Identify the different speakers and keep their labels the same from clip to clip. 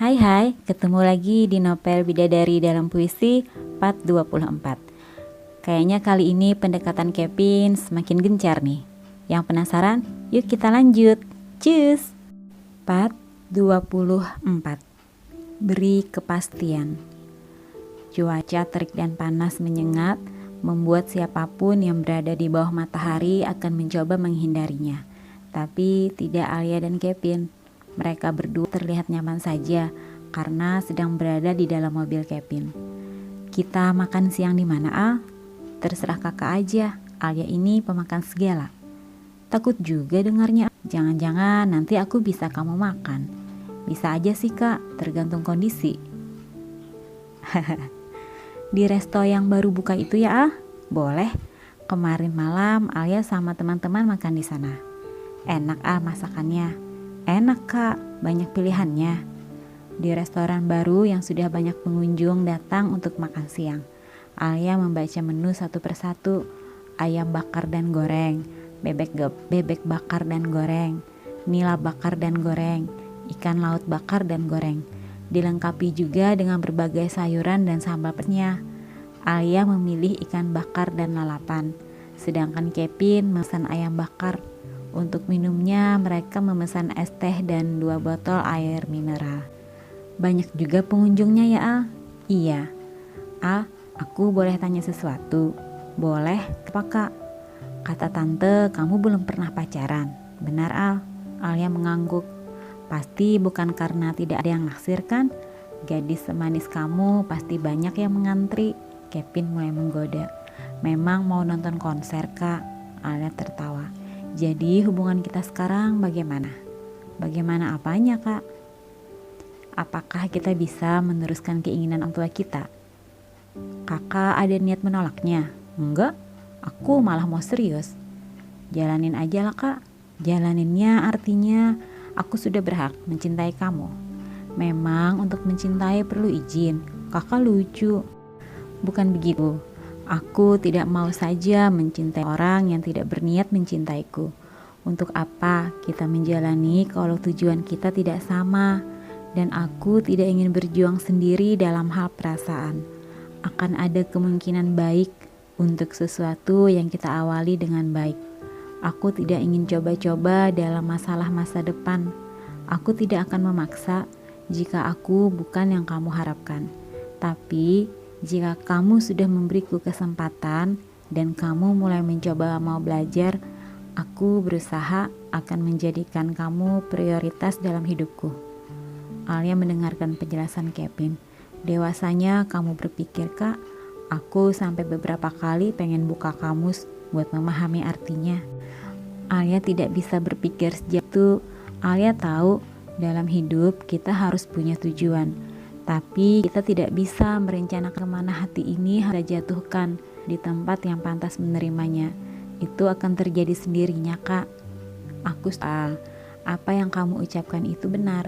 Speaker 1: Hai, ketemu lagi di Novel Bidadari dalam Puisi part 24. Kayaknya kali ini pendekatan Kevin semakin gencar nih. Yang penasaran? Yuk kita lanjut. Cus! Part 24. Beri kepastian. Cuaca terik dan panas menyengat, membuat siapapun yang berada di bawah matahari akan mencoba menghindarinya. Tapi tidak Alia dan Kevin. Mereka berdua terlihat nyaman saja karena sedang berada di dalam mobil Kevin. Kita makan siang di mana, Al? Terserah kakak aja, Alia ini pemakan segala. Takut juga dengarnya. Jangan-jangan nanti aku bisa kamu makan. Bisa aja sih kak, tergantung kondisi. Di resto yang baru buka itu ya, Al? Boleh. Kemarin malam Alia sama teman-teman makan di sana. Enak Al masakannya. Enak kak, banyak pilihannya. Di restoran baru yang sudah banyak pengunjung datang untuk makan siang. Alia membaca menu satu persatu. Ayam bakar dan goreng, bebek bakar dan goreng, nila bakar dan goreng, ikan laut bakar dan goreng. Dilengkapi juga dengan berbagai sayuran dan sambal penyah. Alia memilih ikan bakar dan lalapan, sedangkan Kevin memesan ayam bakar. Untuk minumnya mereka memesan es teh dan 2 botol air mineral. Banyak juga pengunjungnya ya Al? Iya. Al, aku boleh tanya sesuatu? Boleh, apa kak? Kata tante kamu belum pernah pacaran. Benar Al? Alia mengangguk. Pasti bukan karena tidak ada yang naksir kan? Gadis semanis kamu pasti banyak yang mengantri. Kevin mulai menggoda. Memang mau nonton konser kak? Alia tertawa. Jadi hubungan kita sekarang bagaimana? Bagaimana apanya kak? Apakah kita bisa meneruskan keinginan orang tua kita? Kakak ada niat menolaknya? Enggak, aku malah mau serius. Jalanin aja lah kak. Jalaninnya artinya aku sudah berhak mencintai kamu. Memang untuk mencintai perlu izin. Kakak lucu. Bukan begitu. Aku tidak mau saja mencintai orang yang tidak berniat mencintaiku. Untuk apa kita menjalani kalau tujuan kita tidak sama? Dan aku tidak ingin berjuang sendiri dalam hal perasaan. Akan ada kemungkinan baik untuk sesuatu yang kita awali dengan baik. Aku tidak ingin coba-coba dalam masalah masa depan. Aku tidak akan memaksa jika aku bukan yang kamu harapkan. Tapi jika kamu sudah memberiku kesempatan dan kamu mulai mencoba mau belajar, aku berusaha akan menjadikan kamu prioritas dalam hidupku. Alia mendengarkan penjelasan Kevin. Dewasanya kamu berpikir kak, aku sampai beberapa kali pengen buka kamus buat memahami artinya. Alia tidak bisa berpikir sejak itu. Alia tahu dalam hidup kita harus punya tujuan. Tapi kita tidak bisa merencanakan kemana hati ini harus jatuhkan di tempat yang pantas menerimanya. Itu akan terjadi sendirinya kak. Aku apa yang kamu ucapkan itu benar.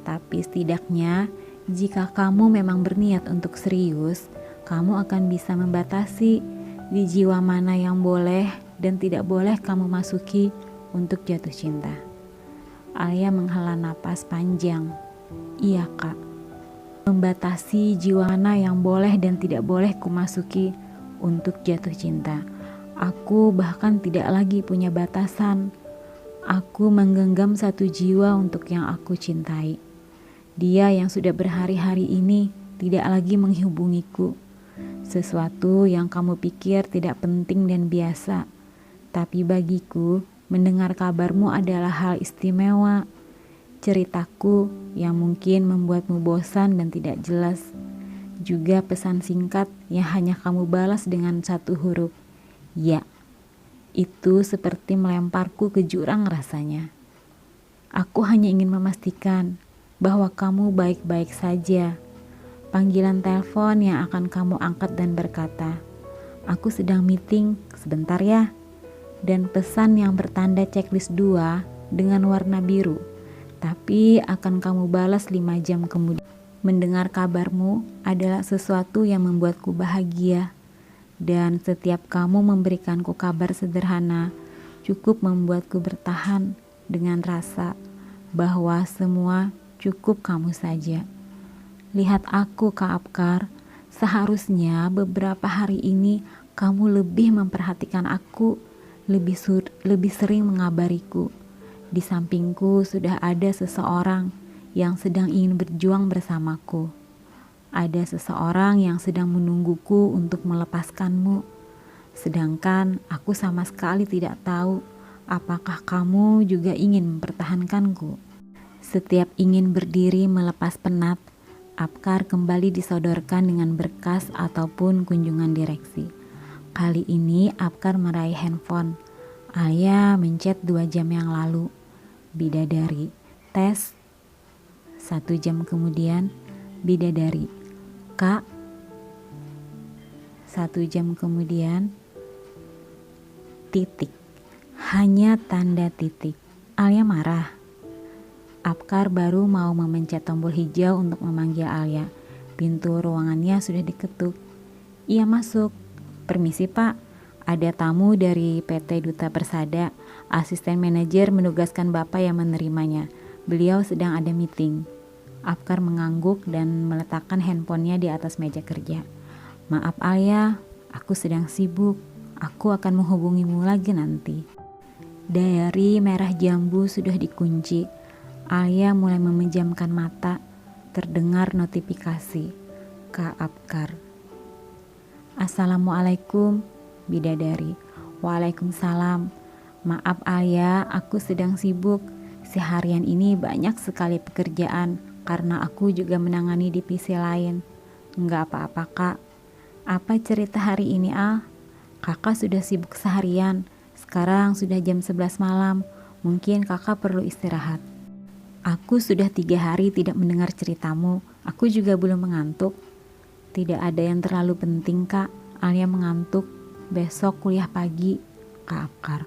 Speaker 1: Tapi setidaknya jika kamu memang berniat untuk serius, kamu akan bisa membatasi di jiwa mana yang boleh dan tidak boleh kamu masuki untuk jatuh cinta. Alia menghela napas panjang. Iya kak. Membatasi jiwa mana yang boleh dan tidak boleh kumasuki untuk jatuh cinta. Aku bahkan tidak lagi punya batasan. Aku menggenggam satu jiwa untuk yang aku cintai. Dia yang sudah berhari-hari ini tidak lagi menghubungiku. Sesuatu yang kamu pikir tidak penting dan biasa. Tapi bagiku, mendengar kabarmu adalah hal istimewa. Ceritaku yang mungkin membuatmu bosan dan tidak jelas. Juga pesan singkat yang hanya kamu balas dengan satu huruf. Ya, itu seperti melemparku ke jurang rasanya. Aku hanya ingin memastikan bahwa kamu baik-baik saja. Panggilan telepon yang akan kamu angkat dan berkata, aku sedang meeting, sebentar ya. Dan pesan yang bertanda checklist 2 dengan warna biru. Tapi akan kamu balas 5 jam kemudian. Mendengar kabarmu adalah sesuatu yang membuatku bahagia. Dan setiap kamu memberikanku kabar sederhana, cukup membuatku bertahan dengan rasa bahwa semua cukup kamu saja. lihat aku Kak Apkar. Seharusnya beberapa hari ini kamu lebih memperhatikan aku, lebih sering mengabariku. Di sampingku sudah ada seseorang yang sedang ingin berjuang bersamaku. Ada seseorang yang sedang menungguku untuk melepaskanmu. Sedangkan aku sama sekali tidak tahu apakah kamu juga ingin mempertahankanku. Setiap ingin berdiri melepas penat, Apkar kembali disodorkan dengan berkas ataupun kunjungan direksi. Kali ini Apkar meraih handphone. Alia menchat 2 jam yang lalu. Bidadari, tes. 1 jam kemudian, bidadari, Kak. 1 jam kemudian, titik. Hanya tanda titik. Alia marah. Apkar baru mau memencet tombol hijau untuk memanggil Alia. Pintu ruangannya sudah diketuk. Ia masuk. Permisi Pak, ada tamu dari PT Duta Persada. Asisten manajer menugaskan Bapak yang menerimanya. Beliau sedang ada meeting. Apkar mengangguk dan meletakkan handphonenya di atas meja kerja. Maaf Alia, aku sedang sibuk. Aku akan menghubungimu lagi nanti. Diary merah jambu sudah dikunci. Alia mulai memejamkan mata. Terdengar notifikasi. Kak Apkar. Assalamualaikum, bidadari. Waalaikumsalam. Maaf Alia, aku sedang sibuk. Seharian ini banyak sekali pekerjaan karena aku juga menangani divisi lain. Enggak apa-apa Kak. Apa cerita hari ini Al? Kakak sudah sibuk seharian. Sekarang sudah jam 11 malam. Mungkin kakak perlu istirahat. Aku sudah 3 hari tidak mendengar ceritamu. Aku juga belum mengantuk. Tidak ada yang terlalu penting Kak. Alia mengantuk. Besok kuliah pagi. Kak Apkar.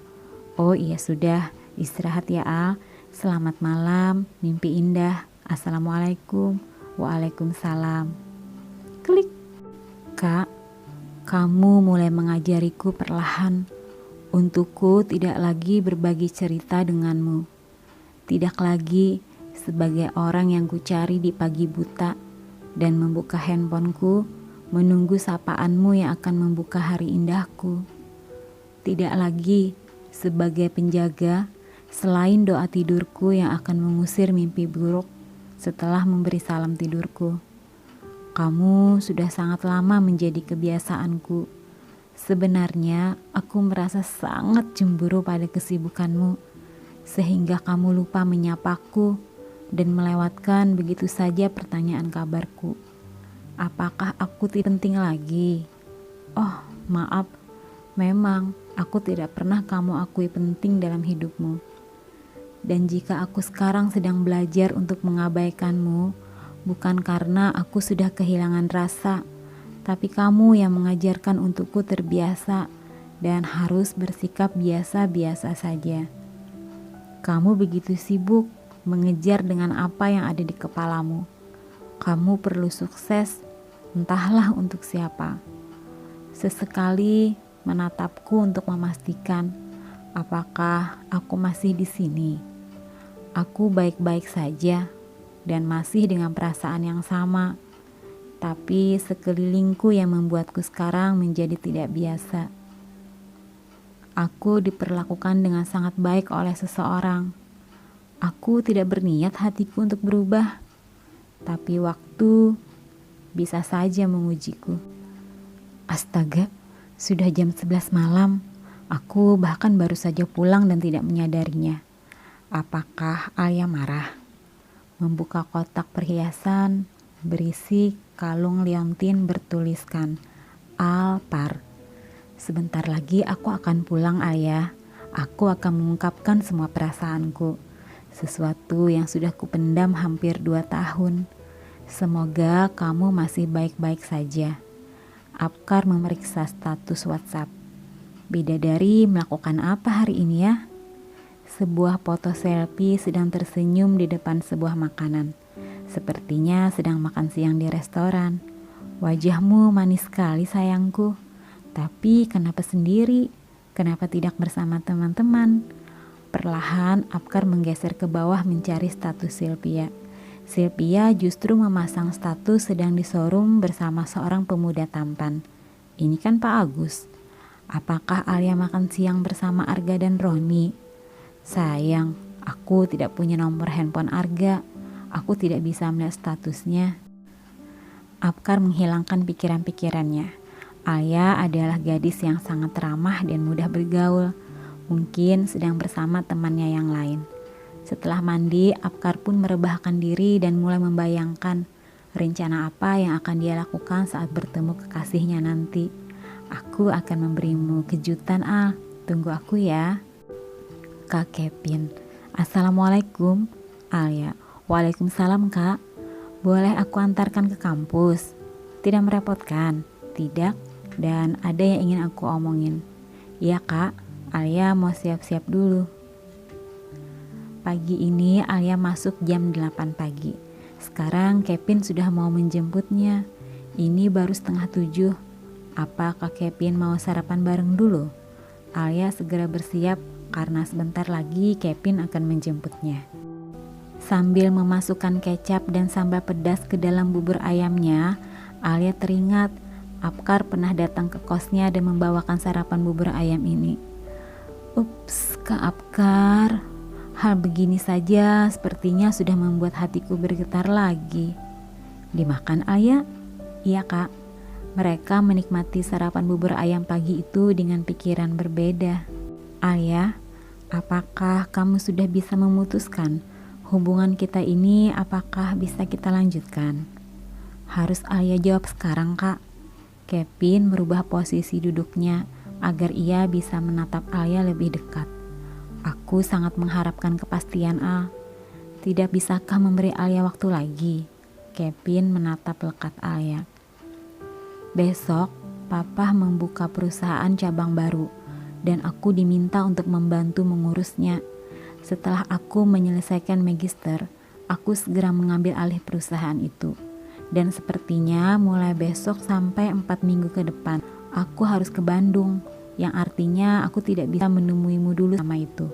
Speaker 1: Oh iya sudah. Istirahat ya Al. Selamat malam. Mimpi indah. Assalamualaikum. Waalaikumsalam. Klik. Kak, kamu mulai mengajariku perlahan. Untukku tidak lagi berbagi cerita denganmu. Tidak lagi sebagai orang yang kucari di pagi buta dan membuka handphoneku menunggu sapaanmu yang akan membuka hari indahku. Tidak lagi sebagai penjaga selain doa tidurku yang akan mengusir mimpi buruk setelah memberi salam tidurku. Kamu sudah sangat lama menjadi kebiasaanku. Sebenarnya aku merasa sangat cemburu pada kesibukanmu sehingga kamu lupa menyapaku dan melewatkan begitu saja pertanyaan kabarku. Apakah aku tidak penting lagi? Oh, maaf. Memang aku tidak pernah kamu akui penting dalam hidupmu. Dan jika aku sekarang sedang belajar untuk mengabaikanmu, bukan karena aku sudah kehilangan rasa, tapi kamu yang mengajarkan untukku terbiasa dan harus bersikap biasa-biasa saja. Kamu begitu sibuk mengejar dengan apa yang ada di kepalamu. Kamu perlu sukses, entahlah untuk siapa. Sesekali menatapku untuk memastikan apakah aku masih di sini. Aku baik-baik saja dan masih dengan perasaan yang sama. Tapi sekelilingku yang membuatku sekarang menjadi tidak biasa. Aku diperlakukan dengan sangat baik oleh seseorang. Aku tidak berniat hatiku untuk berubah, tapi waktu bisa saja mengujiku. Astaga, sudah jam 11 malam. Aku bahkan baru saja pulang dan tidak menyadarinya. Apakah Alia marah? Membuka kotak perhiasan berisi kalung liontin bertuliskan Alpar. Sebentar lagi aku akan pulang Ayah. Aku akan mengungkapkan semua perasaanku. Sesuatu yang sudah kupendam hampir 2 tahun. Semoga kamu masih baik-baik saja. Apkar memeriksa status WhatsApp. Bidadari melakukan apa hari ini ya? Sebuah foto selfie sedang tersenyum di depan sebuah makanan. Sepertinya sedang makan siang di restoran. Wajahmu manis sekali sayangku. Tapi kenapa sendiri? Kenapa tidak bersama teman-teman? Perlahan Apkar menggeser ke bawah mencari status Sylvia. Sylvia justru memasang status sedang di showroom bersama seorang pemuda tampan. Ini kan Pak Agus. Apakah Alia makan siang bersama Arga dan Roni? Sayang, aku tidak punya nomor handphone Arga. Aku tidak bisa melihat statusnya. Apkar menghilangkan pikiran-pikirannya. Alia adalah gadis yang sangat ramah dan mudah bergaul. Mungkin sedang bersama temannya yang lain. Setelah mandi, Apkar pun merebahkan diri dan mulai membayangkan rencana apa yang akan dia lakukan saat bertemu kekasihnya nanti. Aku akan memberimu kejutan, Al. Tunggu aku ya. Kak Kevin. Assalamualaikum. Alia. Waalaikumsalam, Kak. Boleh aku antarkan ke kampus? Tidak merepotkan? Tidak. Dan ada yang ingin aku omongin. Iya, Kak. Alia mau siap-siap dulu. Pagi ini Alia masuk jam 8 pagi. Sekarang Kevin sudah mau menjemputnya. Ini baru setengah 7. Apa Kak Kevin mau sarapan bareng dulu? Alia segera bersiap karena sebentar lagi Kevin akan menjemputnya. Sambil memasukkan kecap dan sambal pedas ke dalam bubur ayamnya, Alia teringat Apkar pernah datang ke kosnya dan membawakan sarapan bubur ayam ini. Ups, Kak Apkar. Hal begini saja sepertinya sudah membuat hatiku bergetar lagi. Dimakan Alia? Iya, Kak. Mereka menikmati sarapan bubur ayam pagi itu dengan pikiran berbeda. Alia, apakah kamu sudah bisa memutuskan hubungan kita ini, apakah bisa kita lanjutkan? Harus Alia jawab sekarang, Kak. Kevin merubah posisi duduknya agar ia bisa menatap Alia lebih dekat. Aku sangat mengharapkan kepastian, Al. Tidak bisakah memberi Alia waktu lagi? Kevin menatap lekat Alia. Besok, Papa membuka perusahaan cabang baru dan aku diminta untuk membantu mengurusnya. Setelah aku menyelesaikan magister, aku segera mengambil alih perusahaan itu. Dan sepertinya mulai besok sampai 4 minggu ke depan, aku harus ke Bandung. Yang artinya aku tidak bisa menemuimu dulu sama itu.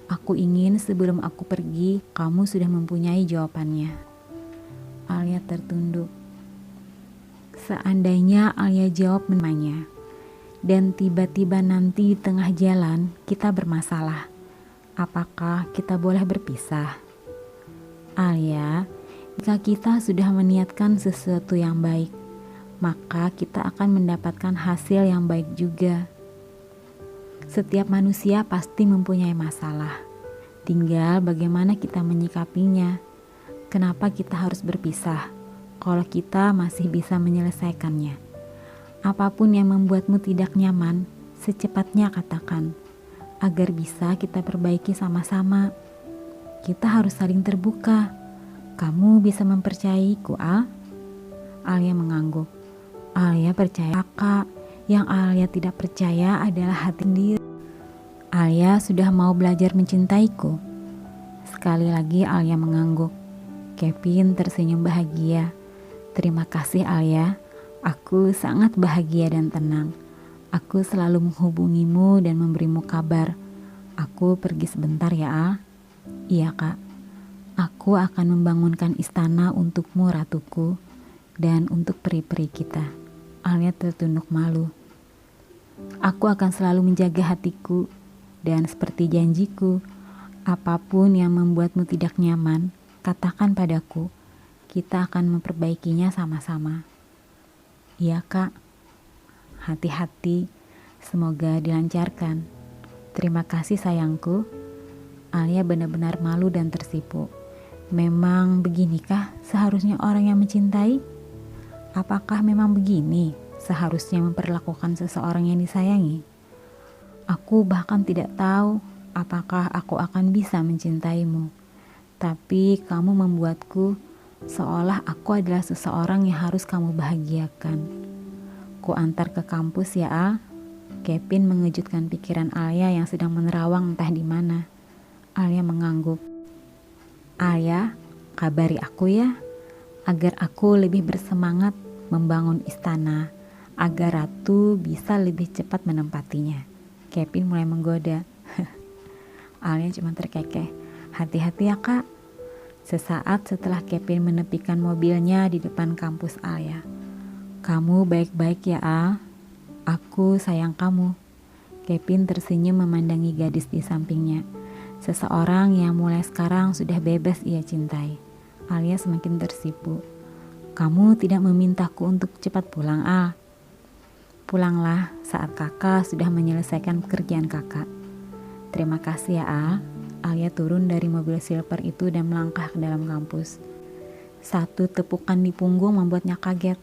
Speaker 1: Aku ingin sebelum aku pergi, kamu sudah mempunyai jawabannya. Alia tertunduk. Seandainya Alia jawab namanya, dan tiba-tiba nanti di tengah jalan kita bermasalah, apakah kita boleh berpisah? Alia, jika kita sudah meniatkan sesuatu yang baik, maka kita akan mendapatkan hasil yang baik juga. Setiap manusia pasti mempunyai masalah. Tinggal bagaimana kita menyikapinya. Kenapa kita harus berpisah kalau kita masih bisa menyelesaikannya? Apapun yang membuatmu tidak nyaman, secepatnya katakan, agar bisa kita perbaiki sama-sama. Kita harus saling terbuka. Kamu bisa mempercayaiku, Al? Alia mengangguk. Alia percaya, Kak. Yang Alia tidak percaya adalah hati sendiri. Alia sudah mau belajar mencintaiku. Sekali lagi Alia mengangguk. Kevin tersenyum bahagia. Terima kasih Alia. Aku sangat bahagia dan tenang. Aku selalu menghubungimu dan memberimu kabar. Aku pergi sebentar ya, Al. Iya, Kak. Aku akan membangunkan istana untukmu, ratuku, dan untuk peri-peri kita. Alia tertunduk malu. Aku akan selalu menjaga hatiku, dan seperti janjiku, apapun yang membuatmu tidak nyaman, katakan padaku. Kita akan memperbaikinya sama-sama. Iya, Kak. Hati-hati, semoga dilancarkan. Terima kasih sayangku. Alia benar-benar malu dan tersipu. Memang beginikah seharusnya orang yang mencintai? Apakah memang begini seharusnya memperlakukan seseorang yang disayangi? Aku bahkan tidak tahu apakah aku akan bisa mencintaimu. Tapi kamu membuatku seolah aku adalah seseorang yang harus kamu bahagiakan. Ku antar ke kampus ya, Al. Kevin mengejutkan pikiran Alia yang sedang menerawang entah di mana. Alia mengangguk. Alia, kabari aku ya, agar aku lebih bersemangat membangun istana, agar ratu bisa lebih cepat menempatinya. Kevin mulai menggoda. Alia cuma terkekeh. Hati-hati ya, Kak. Sesaat setelah Kevin menepikan mobilnya di depan kampus Alia. "Kamu baik-baik ya, Al? Aku sayang kamu." Kevin tersenyum memandangi gadis di sampingnya. Seseorang yang mulai sekarang sudah bebas ia cintai. Alia semakin tersipu. "Kamu tidak memintaku untuk cepat pulang, Al." "Pulanglah saat kakak sudah menyelesaikan pekerjaan kakak." "Terima kasih ya, Al." Alia turun dari mobil silver itu dan melangkah ke dalam kampus. Satu tepukan di punggung membuatnya kaget.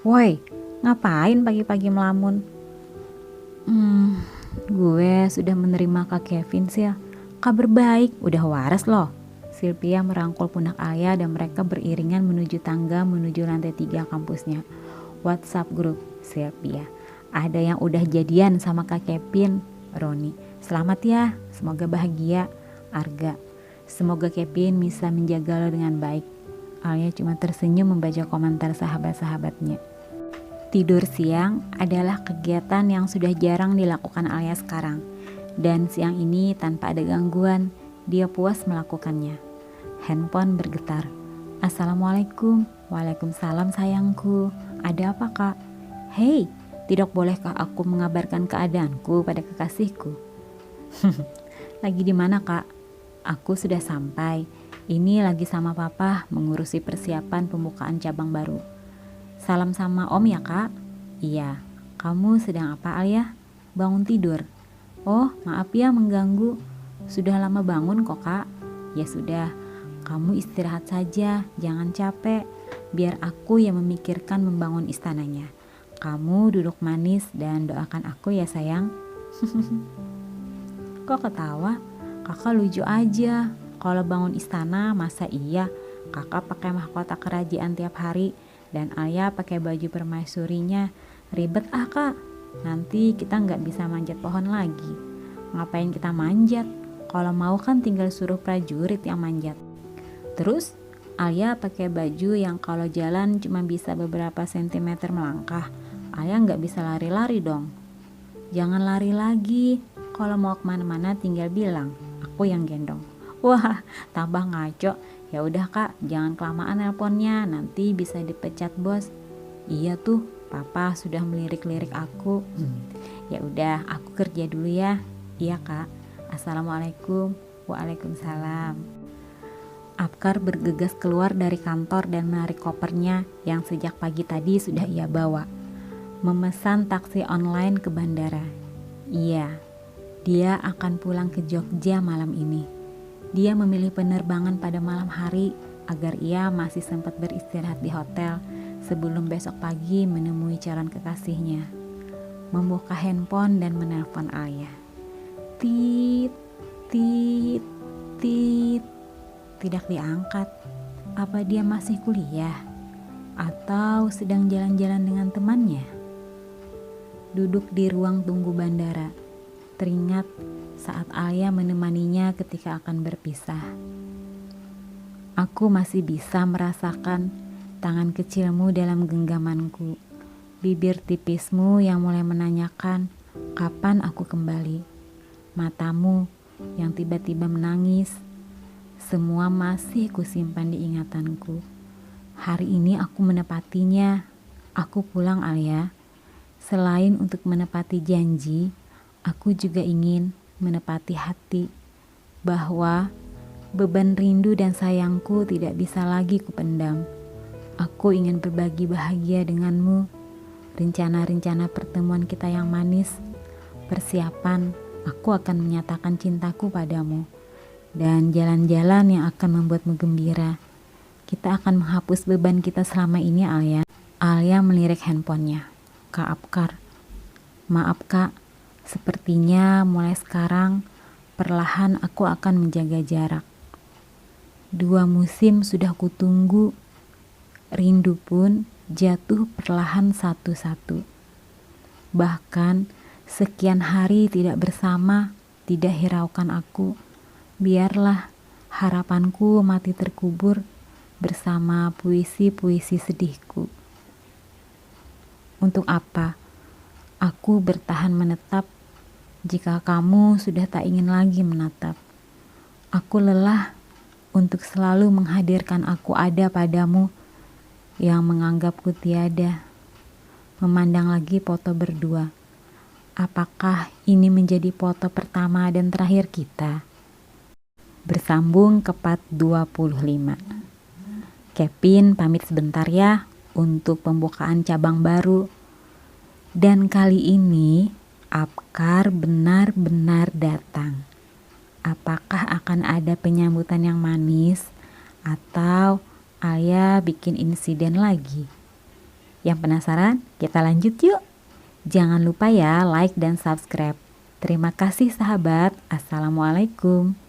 Speaker 1: "Woi, ngapain pagi-pagi melamun?" Gue sudah menerima Kak Kevin sih. Kabar baik, udah waras loh." Sylvia merangkul pundak Alia dan mereka beriringan menuju tangga menuju lantai 3 kampusnya. WhatsApp grup Sylvia. "Ada yang udah jadian sama Kak Kevin." Roni. "Selamat ya, semoga bahagia." Arga. "Semoga Kevin bisa menjaga lo dengan baik." Alia cuma tersenyum membaca komentar sahabat-sahabatnya. Tidur siang adalah kegiatan yang sudah jarang dilakukan Alia sekarang. Dan siang ini tanpa ada gangguan, dia puas melakukannya. Handphone bergetar. "Assalamualaikum." "Waalaikumsalam sayangku. Ada apa kak?" "Hei, tidak bolehkah aku mengabarkan keadaanku pada kekasihku?" "Lagi di mana kak?" "Aku sudah sampai. Ini lagi sama papa mengurusi persiapan pembukaan cabang baru." "Salam sama om ya kak." "Iya." "Kamu sedang apa Alia?" "Bangun tidur." "Oh maaf ya mengganggu." "Sudah lama bangun kok kak." "Ya sudah, kamu istirahat saja, jangan capek. Biar aku yang memikirkan membangun istananya. Kamu duduk manis dan doakan aku ya sayang." Kok ketawa? Kakak lucu aja. Kalau bangun istana masa iya kakak pakai mahkota kerajaan tiap hari dan Alia pakai baju permaisurinya. Ribet kak. Nanti kita nggak bisa manjat pohon lagi. Ngapain kita manjat? Kalau mau kan tinggal suruh prajurit yang manjat. Terus Alia pakai baju yang kalau jalan cuma bisa beberapa sentimeter melangkah. Alia nggak bisa lari-lari dong. "Jangan lari lagi. Kalau mau kemana-mana tinggal bilang, aku yang gendong." Wah, tambah ngaco. "Ya udah kak, jangan kelamaan nelponnya, nanti bisa dipecat bos." "Iya tuh, papa sudah melirik-lirik aku." "Ya udah, aku kerja dulu ya." "Iya kak." "Assalamualaikum." "Waalaikumsalam." Apkar bergegas keluar dari kantor dan menarik kopernya yang sejak pagi tadi sudah ia bawa. Memesan taksi online ke bandara. Iya, dia akan pulang ke Jogja malam ini. Dia memilih penerbangan pada malam hari agar ia masih sempat beristirahat di hotel sebelum besok pagi menemui calon kekasihnya. Membuka handphone dan menelpon Alia. Tit, tit, tit. Tidak diangkat. Apa dia masih kuliah? Atau sedang jalan-jalan dengan temannya? Duduk di ruang tunggu bandara, teringat saat Alia menemaninya ketika akan berpisah. "Aku masih bisa merasakan tangan kecilmu dalam genggamanku, bibir tipismu yang mulai menanyakan kapan aku kembali, matamu yang tiba-tiba menangis. Semua masih kusimpan di ingatanku. Hari ini aku menepatinya. Aku pulang Alia. Selain untuk menepati janji, aku juga ingin menepati hati bahwa beban rindu dan sayangku tidak bisa lagi kupendam. Aku ingin berbagi bahagia denganmu. Rencana-rencana pertemuan kita yang manis, persiapan aku akan menyatakan cintaku padamu, dan jalan-jalan yang akan membuatmu gembira. Kita akan menghapus beban kita selama ini Alia." Alia melirik handphonenya. "Kak Apkar, maaf kak, sepertinya mulai sekarang perlahan aku akan menjaga jarak. 2 musim sudah kutunggu, rindu pun jatuh perlahan satu-satu. Bahkan sekian hari tidak bersama tidak hiraukan aku. Biarlah harapanku mati terkubur bersama puisi-puisi sedihku. Untuk apa aku bertahan menetap jika kamu sudah tak ingin lagi menatap? Aku lelah untuk selalu menghadirkan aku ada padamu yang menganggapku tiada. Memandang lagi foto berdua. Apakah ini menjadi foto pertama dan terakhir kita? Bersambung ke part 25. Kevin pamit sebentar ya untuk pembukaan cabang baru. Dan kali ini Apkar benar-benar datang. Apakah akan ada penyambutan yang manis atau Alia bikin insiden lagi? Yang penasaran? Kita lanjut yuk. Jangan lupa ya like dan subscribe. Terima kasih sahabat. Assalamualaikum.